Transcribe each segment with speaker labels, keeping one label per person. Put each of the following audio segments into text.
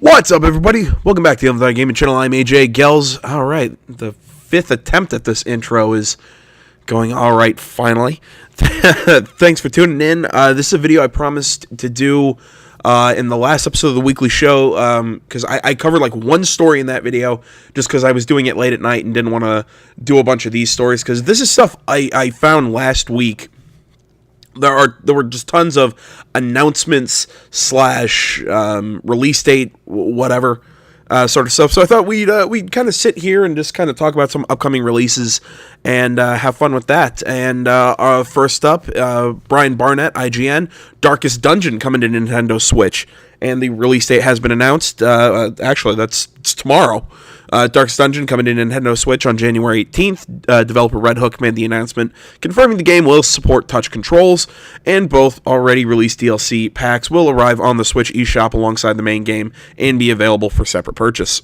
Speaker 1: What's up, everybody? Welcome back to the Untitled Gaming Channel. I'm AJ Gels. All right, the fifth attempt at this intro is going all right, finally. Thanks for tuning in. This is a video I promised to do in the last episode of the weekly show, because I covered like one story in that video just because I was doing it late at night and didn't want to do a bunch of these stories, because this is stuff I found last week. There were just tons of announcements / release date, whatever sort of stuff. So I thought we'd kind of sit here and just kind of talk about some upcoming releases and have fun with that. And first up, Brian Barnett, IGN, Darkest Dungeon coming to Nintendo Switch, and the release date has been announced. Actually, it's tomorrow. Darkest Dungeon coming to Nintendo Switch on January 18th. Developer Red Hook made the announcement, confirming the game will support touch controls, and both already released DLC packs will arrive on the Switch eShop alongside the main game and be available for separate purchase.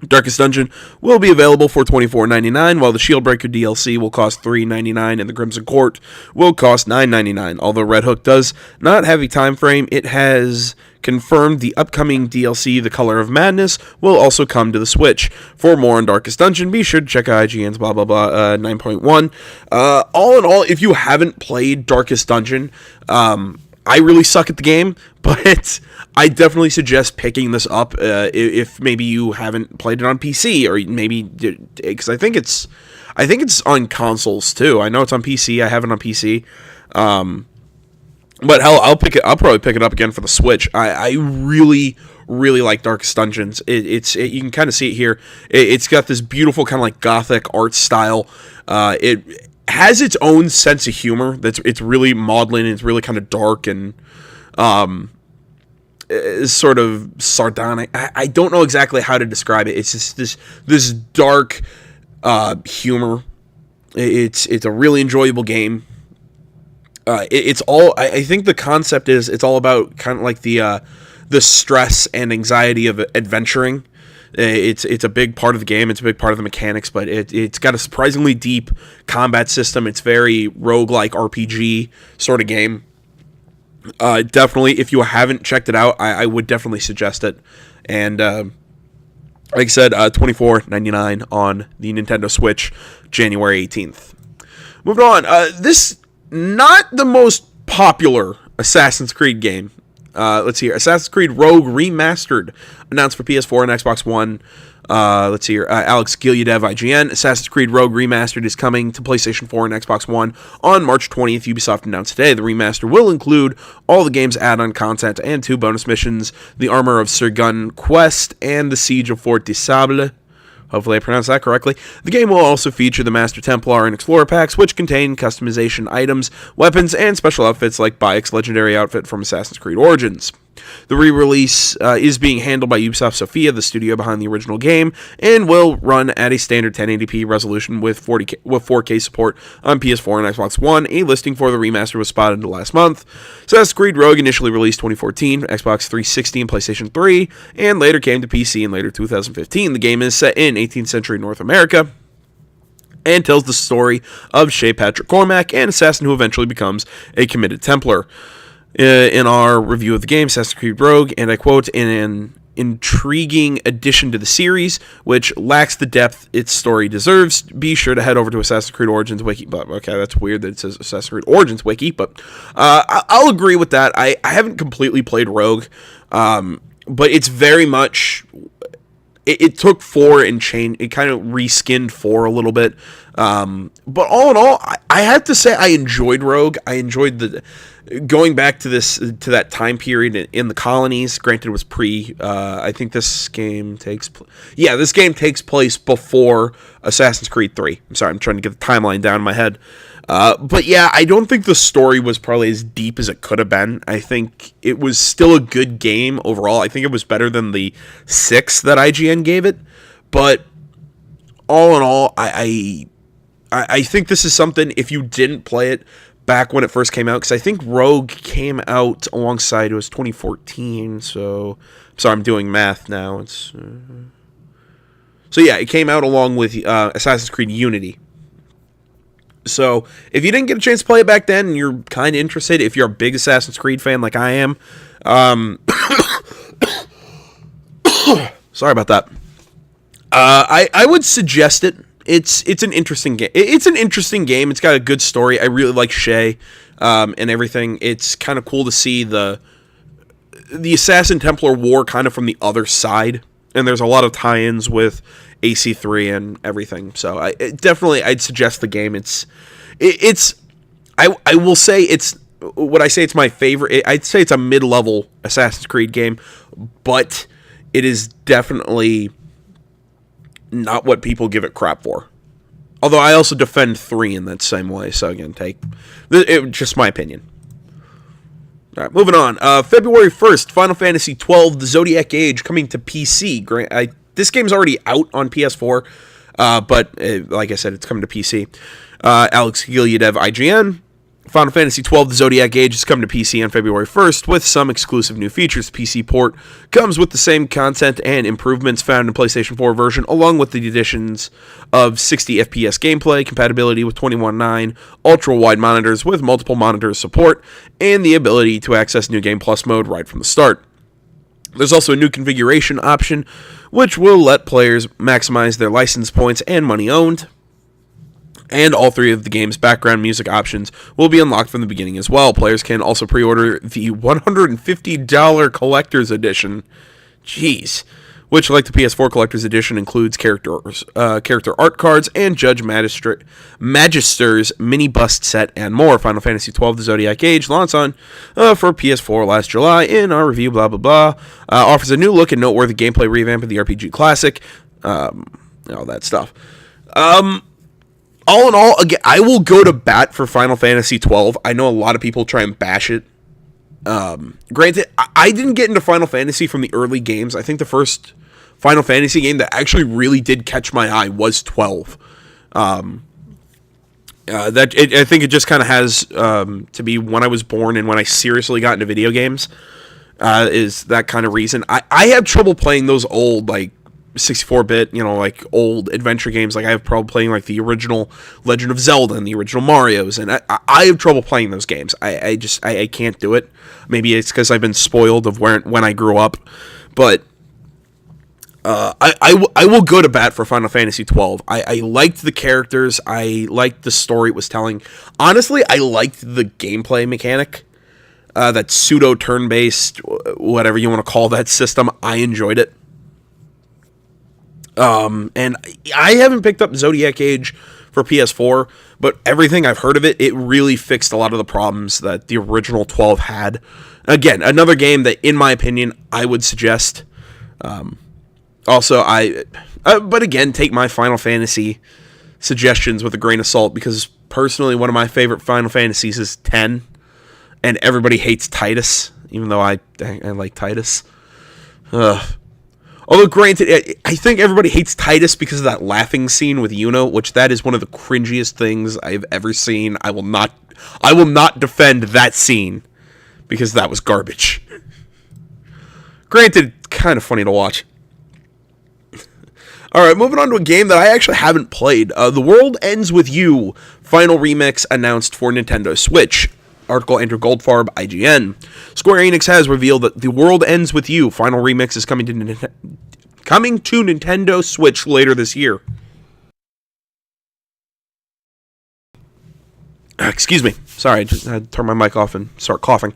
Speaker 1: Darkest Dungeon will be available for $24.99, while the Shieldbreaker DLC will cost $3.99 and the Crimson Court will cost $9.99. Although Red Hook does not have a time frame, it has confirmed the upcoming DLC, The Color of Madness, will also come to the Switch. For more on Darkest Dungeon, be sure to check out IGN's 9.1. All in all, if you haven't played Darkest Dungeon, I really suck at the game, but I definitely suggest picking this up if maybe you haven't played it on PC, or maybe because I think it's on consoles too. I know it's on PC. I have it on PC, but hell, I'll probably pick it up again for the Switch. I really like Darkest Dungeons. You can kind of see it here. It's got this beautiful kind of like gothic art style. It has its own sense of humor. It's really maudlin, and it's really kind of dark and sort of sardonic. I don't know exactly how to describe it. It's just this dark humor. It's a really enjoyable game. I think the concept is it's all about kind of like the stress and anxiety of adventuring. It's a big part of the game. It's a big part of the mechanics, but it's got a surprisingly deep combat system. It's very roguelike RPG sort of game. Definitely, if you haven't checked it out, I would definitely suggest it. And like I said, $24.99 on the Nintendo Switch, January 18th. Moving on, this not the most popular Assassin's Creed game. Let's see here. Assassin's Creed Rogue Remastered, announced for PS4 and Xbox One. Let's see here. Alex Gilyadev, IGN. Assassin's Creed Rogue Remastered is coming to PlayStation 4 and Xbox One on March 20th. Ubisoft announced today. The remaster will include all the game's add-on content and 2 bonus missions, the Armor of Sirgun quest and the Siege of Fort de Sable. Hopefully I pronounced that correctly. The game will also feature the Master Templar and Explorer packs, which contain customization items, weapons, and special outfits like Bayek's legendary outfit from Assassin's Creed Origins. The re-release is being handled by Ubisoft Sofia, the studio behind the original game, and will run at a standard 1080p resolution with 4K support on PS4 and Xbox One. A listing for the remaster was spotted last month. Assassin's Creed Rogue initially released 2014, Xbox 360 and PlayStation 3, and later came to PC in later 2015. The game is set in 18th century North America and tells the story of Shay Patrick Cormac, an assassin who eventually becomes a committed Templar. In our review of the game, Assassin's Creed Rogue, and I quote, "in an intriguing addition to the series, which lacks the depth its story deserves, be sure to head over to Assassin's Creed Origins Wiki." But okay, that's weird that it says Assassin's Creed Origins Wiki, but I'll agree with that. I haven't completely played Rogue, but it's very much... It took 4 and changed. It kind of reskinned 4 a little bit. But all in all, I have to say I enjoyed Rogue. I enjoyed going back to that time period in the colonies. Granted, it was I think this game takes place before Assassin's Creed 3. I'm sorry, I'm trying to get the timeline down in my head. But yeah, I don't think the story was probably as deep as it could have been. I think it was still a good game overall. I think it was better than the 6 that IGN gave it. But all in all, I think this is something, if you didn't play it back when it first came out, because I think Rogue came out alongside, it was 2014, so... Sorry, I'm doing math now. It's So yeah, it came out along with Assassin's Creed Unity. So, if you didn't get a chance to play it back then, and you're kind of interested, if you're a big Assassin's Creed fan like I am, Sorry about that. I would suggest it. It's an interesting game. It's an interesting game. It's got a good story. I really like Shay, and everything. It's kind of cool to see the Assassin Templar War kind of from the other side, and there's a lot of tie-ins with AC3 and everything. So I'd suggest the game. I will say it's. Would I say it's my favorite? I'd say it's a mid-level Assassin's Creed game, but it is definitely not what people give it crap for. Although I also defend 3 in that same way, so again, just my opinion. All right, moving on. February 1st, Final Fantasy XII, The Zodiac Age, coming to PC. This game's already out on PS4, but like I said, it's coming to PC. Alex Gilyadev, IGN. Final Fantasy XII, The Zodiac Age is coming to PC on February 1st with some exclusive new features. The PC port comes with the same content and improvements found in PlayStation 4 version, along with the additions of 60 FPS gameplay, compatibility with 21.9, ultra-wide monitors with multiple monitor support, and the ability to access New Game Plus mode right from the start. There's also a new configuration option, which will let players maximize their license points and money owned. And all 3 of the game's background music options will be unlocked from the beginning as well. Players can also pre-order the $150 Collector's Edition. Jeez. Which, like the PS4 Collector's Edition, includes character art cards and Judge Magister's mini bust set and more. Final Fantasy XII The Zodiac Age launched on for PS4 last July. In our review, blah, blah, blah. Offers a new look and noteworthy gameplay revamp of the RPG classic. All that stuff. All in all, again, I will go to bat for Final Fantasy XII. I know a lot of people try and bash it. Granted, I didn't get into Final Fantasy from the early games. I think the first Final Fantasy game that actually really did catch my eye was 12. I think it just kind of has to be when I was born and when I seriously got into video games. Is that kind of reason. I have trouble playing those old, 64-bit, old adventure games. I have trouble playing, the original Legend of Zelda and the original Marios, and I have trouble playing those games. I can't do it. Maybe it's because I've been spoiled of when I grew up, but I will go to bat for Final Fantasy XII. I liked the characters. I liked the story it was telling. Honestly, I liked the gameplay mechanic. That pseudo turn-based, whatever you want to call that system. I enjoyed it. And I haven't picked up Zodiac Age for PS4, but everything I've heard of it, it really fixed a lot of the problems that the original 12 had. Again, another game that, in my opinion, I would suggest. But again, take my Final Fantasy suggestions with a grain of salt, because personally, one of my favorite Final Fantasies is 10, and everybody hates Titus, even though I like Titus. Although, granted, I think everybody hates Titus because of that laughing scene with Yuno, which that is one of the cringiest things I've ever seen. I will not defend that scene because that was garbage. Granted, kind of funny to watch. Alright, moving on to a game that I actually haven't played. The World Ends With You final remix announced for Nintendo Switch. Article Andrew Goldfarb, IGN. Square Enix has revealed that The World Ends With You final remix is coming to Nintendo Switch later this year. Excuse me. Sorry, I just had to turn my mic off and start coughing.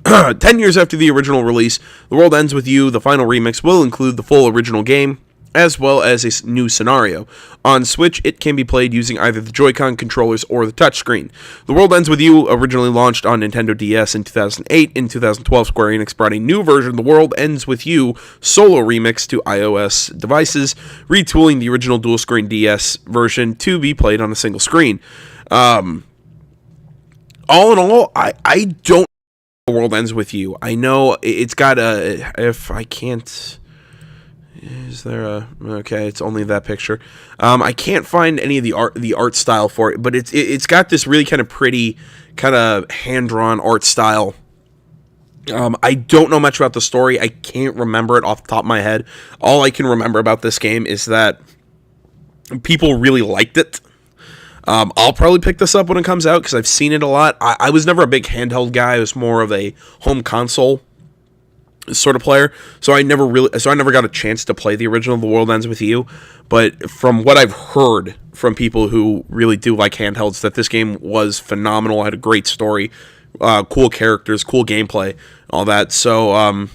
Speaker 1: 10 years after the original release, The World Ends With You, the final remix, will include the full original game, as well as a new scenario. On Switch, it can be played using either the Joy-Con controllers or the touchscreen. The World Ends With You originally launched on Nintendo DS in 2008. In 2012, Square Enix brought a new version, The World Ends With You Solo Remix, to iOS devices, retooling the original dual-screen DS version to be played on a single screen. All in all, I don't know The World Ends With You. I know it's got a... If I can't... Is there a... Okay, it's only that picture. I can't find any of the art style for it, but it's got this really kind of pretty, kind of hand-drawn art style. I don't know much about the story. I can't remember it off the top of my head. All I can remember about this game is that people really liked it. I'll probably pick this up when it comes out, because I've seen it a lot. I was never a big handheld guy. I was more of a home console sort of player, so I never got a chance to play the original The World Ends With You. But from what I've heard from people who really do like handhelds, that this game was phenomenal. Had a great story, cool characters, cool gameplay, all that. So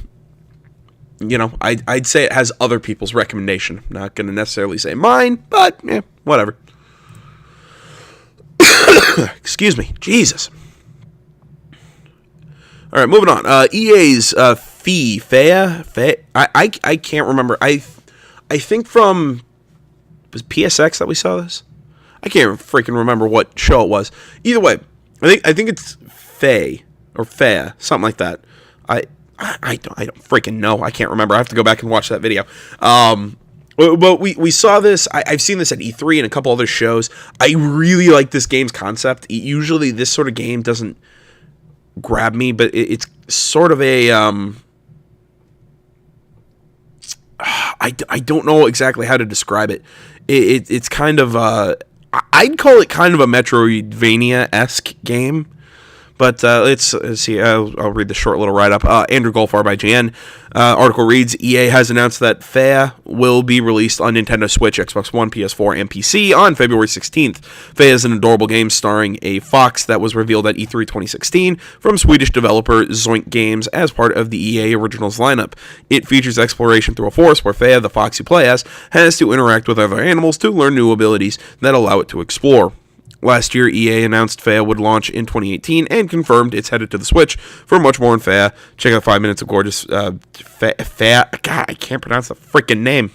Speaker 1: I'd say it has other people's recommendation. I'm not going to necessarily say mine, but whatever. Excuse me, Jesus. All right, moving on. EA's Fea. I can't remember. I think from, was PSX that we saw this? I can't freaking remember what show it was. Either way, I think it's Fea or Fea, something like that. I don't freaking know. I can't remember. I have to go back and watch that video. But we saw this. I've seen this at E3 and a couple other shows. I really like this game's concept. Usually this sort of game doesn't grab me, but it's sort of a I don't know exactly how to describe it. It's kind of I'd call it kind of a Metroidvania-esque game. But let's see. I'll read the short little write-up. Andrew Goldfarb by IGN. Article reads, EA has announced that Fea will be released on Nintendo Switch, Xbox One, PS4, and PC on February 16th. Fea is an adorable game starring a fox that was revealed at E3 2016 from Swedish developer Zoink Games as part of the EA Originals lineup. It features exploration through a forest where Fea, the fox you play as, has to interact with other animals to learn new abilities that allow it to explore. Last year, EA announced Fea would launch in 2018 and confirmed it's headed to the Switch. For much more on Fea, check out 5 minutes of gorgeous Fea. God, I can't pronounce the freaking name.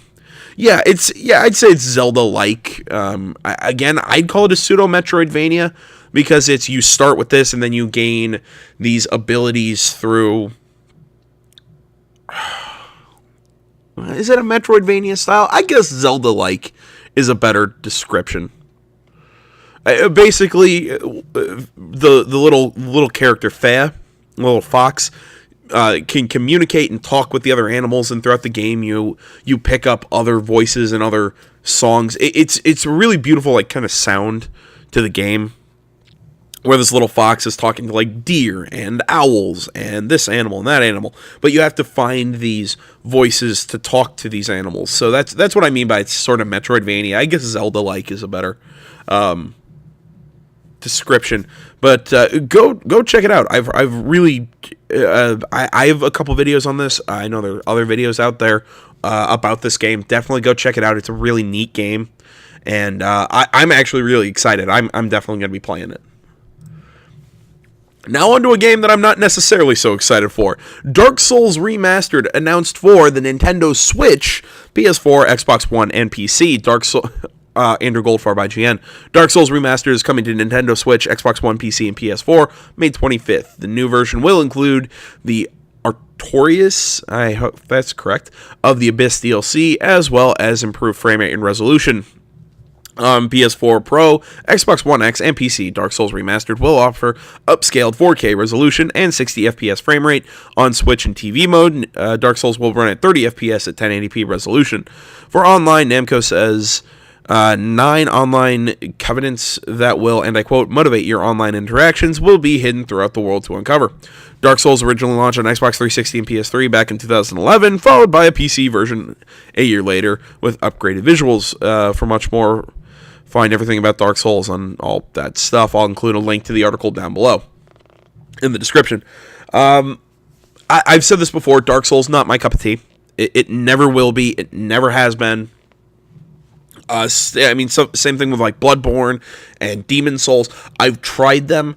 Speaker 1: I'd say it's Zelda-like. Again, I'd call it a pseudo Metroidvania because it's you start with this and then you gain these abilities through. Is it a Metroidvania style? I guess Zelda-like is a better description. Basically, the little character Fea, little fox, can communicate and talk with the other animals, and throughout the game, you pick up other voices and other songs. It's a really beautiful, like, kind of sound to the game, where this little fox is talking to, like, deer and owls and this animal and that animal, but you have to find these voices to talk to these animals. So that's what I mean by it's sort of Metroidvania. I guess Zelda-like is a better description, but go check it out. I've really I have a couple videos on this. I know there are other videos out there about this game. Definitely go check it out. It's a really neat game, and I'm actually really excited. I'm definitely going to be playing it. Now on to a game that I'm not necessarily so excited for. Dark Souls Remastered announced for the Nintendo Switch, PS4, Xbox One, and PC. Andrew Goldfarb by IGN. Dark Souls Remastered is coming to Nintendo Switch, Xbox One, PC, and PS4 May 25th. The new version will include the Artorias, I hope that's correct, of the Abyss DLC, as well as improved frame rate and resolution. PS4 Pro, Xbox One X, and PC, Dark Souls Remastered will offer upscaled 4K resolution and 60 FPS frame rate. On Switch and TV mode, Dark Souls will run at 30 FPS at 1080p resolution. For online, Namco says 9 online covenants that will, and I quote, motivate your online interactions will be hidden throughout the world to uncover. Dark Souls originally launched on Xbox 360 and PS3 back in 2011, followed by a PC version a year later with upgraded visuals. For much more, find everything about Dark Souls and all that stuff. I'll include a link to the article down below in the description. I've said this before, Dark Souls, not my cup of tea. It never will be. It never has been. Same thing with like Bloodborne and Demon Souls. I've tried them,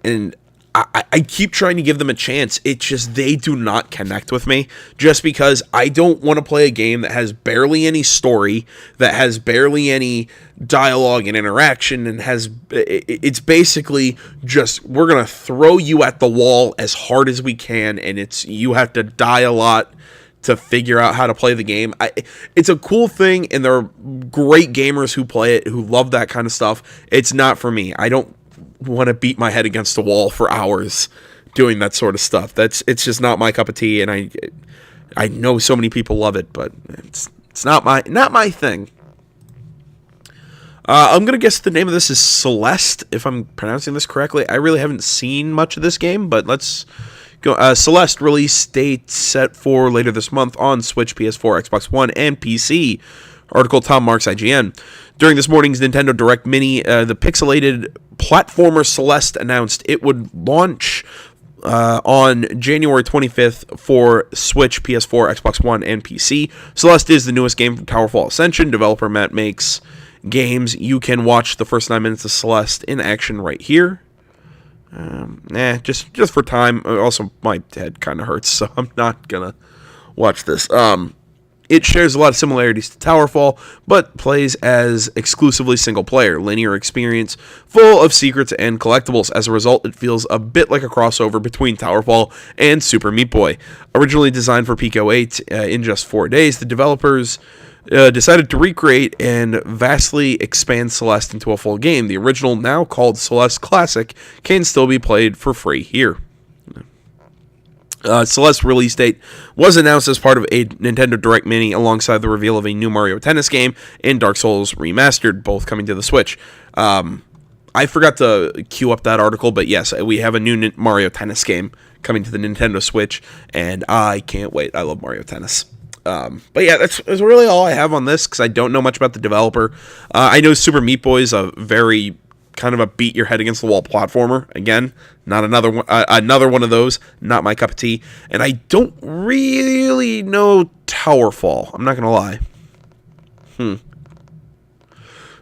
Speaker 1: and I keep trying to give them a chance. It's just they do not connect with me, just because I don't want to play a game that has barely any story, that has barely any dialogue and interaction, and it's basically just we're going to throw you at the wall as hard as we can, and you have to die a lot to figure out how to play the game. It's a cool thing, and there are great gamers who play it, who love that kind of stuff. It's not for me. I don't want to beat my head against the wall for hours doing that sort of stuff. It's just not my cup of tea, and I know so many people love it, but it's not my thing. I'm gonna guess the name of this is Celeste, if I'm pronouncing this correctly. I really haven't seen much of this game, but let's Celeste release date set for later this month on Switch, PS4, Xbox One, and PC. Article Tom Marks, IGN. During this morning's Nintendo Direct Mini, the pixelated platformer Celeste announced it would launch on January 25th for Switch, PS4, Xbox One, and PC. Celeste is the newest game from Towerfall Ascension. Developer Matt makes games. You can watch the first 9 minutes of Celeste in action right here. Just for time. Also, my head kind of hurts, so I'm not gonna watch this. It shares a lot of similarities to Towerfall, but plays as exclusively single-player, linear experience full of secrets and collectibles. As a result, it feels a bit like a crossover between Towerfall and Super Meat Boy. Originally designed for Pico 8 in just 4 days, the developers decided to recreate and vastly expand Celeste into a full game. The original, now called Celeste Classic, can still be played for free here. Celeste's release date was announced as part of a Nintendo Direct Mini alongside the reveal of a new Mario Tennis game and Dark Souls Remastered, both coming to the Switch. I forgot to queue up that article, but yes, we have a new Mario Tennis game coming to the Nintendo Switch, and I can't wait. I love Mario Tennis. But yeah, that's really all I have on this, because I don't know much about the developer. I know Super Meat Boy is a very kind of a beat your head against the wall platformer. Again, not another one of those. Not my cup of tea. And I don't really know Towerfall. I'm not gonna lie.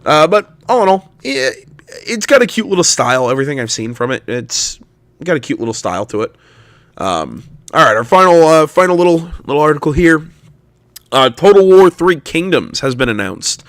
Speaker 1: But all in all, it's got a cute little style. Everything I've seen from it, it's got a cute little style to it. All right, our final little article here. Total War 3 Kingdoms has been announced.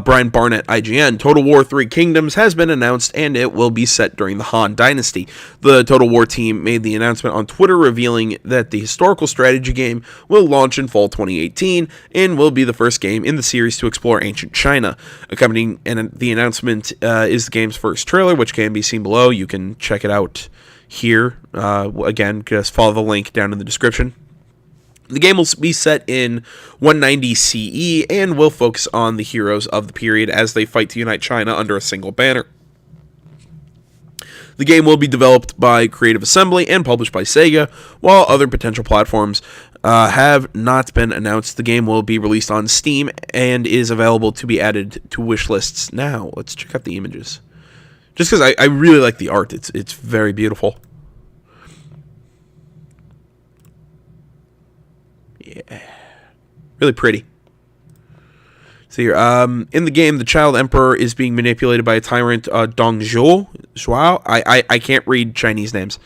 Speaker 1: Brian Barnett, IGN. Total War 3 Kingdoms has been announced, and it will be set during the Han Dynasty. The Total War team made the announcement on Twitter, revealing that the historical strategy game will launch in fall 2018 and will be the first game in the series to explore ancient China. Accompanying the announcement is the game's first trailer, which can be seen below. You can check it out here. Again, just follow the link down in the description. The game will be set in 190 CE and will focus on the heroes of the period as they fight to unite China under a single banner. The game will be developed by Creative Assembly and published by Sega, while other potential platforms have not been announced. The game will be released on Steam and is available to be added to wish lists now. Let's check out the images. Just because I really like the art. It's very beautiful. Yeah, really pretty. So here, in the game, the child emperor is being manipulated by a tyrant, Dong Zhuo. I can't read Chinese names.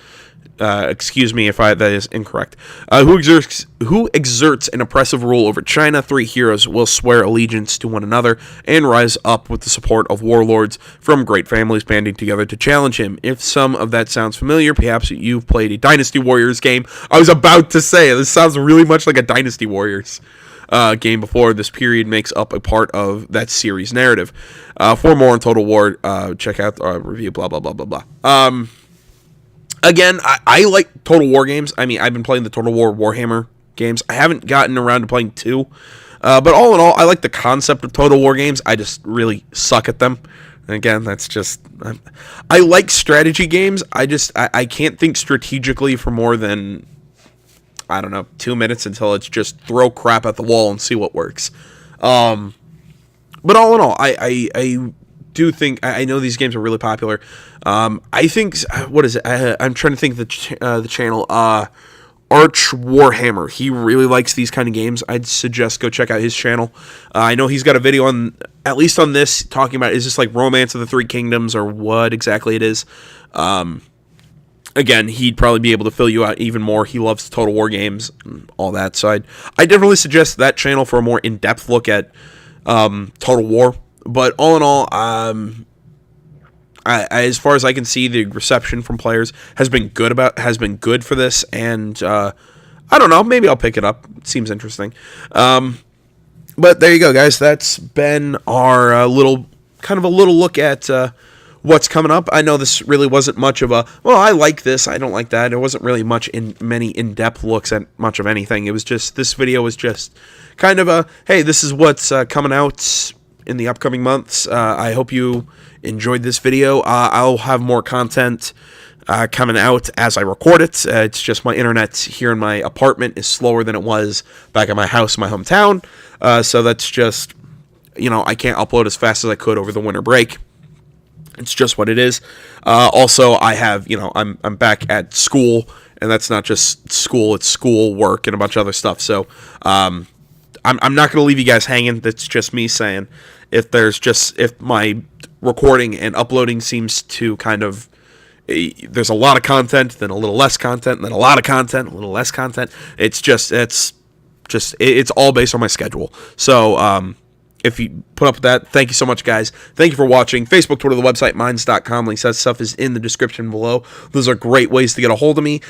Speaker 1: Excuse me if that is incorrect. Who exerts an oppressive rule over China. 3 heroes will swear allegiance to one another and rise up with the support of warlords from great families banding together to challenge him. If some of that sounds familiar, perhaps you've played a Dynasty Warriors game. I was about to say, this sounds really much like a Dynasty Warriors game before. This period makes up a part of that series narrative. For more on Total War, check out our review, blah, blah, blah, blah, blah. Again, I like Total War games. I mean, I've been playing the Total War Warhammer games. I haven't gotten around to playing 2. But all in all, I like the concept of Total War games. I just really suck at them. And again, that's just... I like strategy games. I can't think strategically for more than, I don't know, 2 minutes until it's just throw crap at the wall and see what works. But all in all, I do think, I know these games are really popular. I think, what is it? I'm trying to think of the channel. Arch Warhammer. He really likes these kind of games. I'd suggest go check out his channel. I know he's got a video on, at least on this, talking about, is this like Romance of the Three Kingdoms or what exactly it is? Again, he'd probably be able to fill you out even more. He loves Total War games and all that. So I definitely suggest that channel for a more in-depth look at Total War. But all in all, as far as I can see, the reception from players has been good for this, and I don't know, maybe I'll pick it up. It seems interesting. But there you go, guys. That's been our little look at what's coming up. I know this really wasn't much of a, well, I like this, I don't like that. There wasn't really many in-depth looks at much of anything. It was just, this video was just kind of a, hey, this is what's coming out in the upcoming months. I hope you enjoyed this video. I'll have more content coming out as I record it. It's just my internet here in my apartment is slower than it was back at my house in my hometown. So that's just, I can't upload as fast as I could over the winter break. It's just what it is. Also, I have, I'm back at school, and that's not just school, it's school, work, and a bunch of other stuff. So I'm not going to leave you guys hanging. That's just me saying if my recording and uploading seems to kind of, there's a lot of content, then a little less content, then a lot of content, a little less content. It's all based on my schedule. So, if you put up with that, thank you so much, guys. Thank you for watching. Facebook, Twitter, the website, minds.com. Links, that stuff is in the description below. Those are great ways to get a hold of me,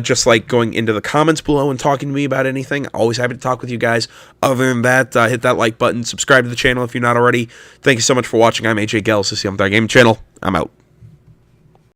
Speaker 1: just like going into the comments below and talking to me about anything. Always happy to talk with you guys. Other than that, hit that like button. Subscribe to the channel if you're not already. Thank you so much for watching. I'm AJ Gels. This is the Untitled Gaming Channel. I'm out.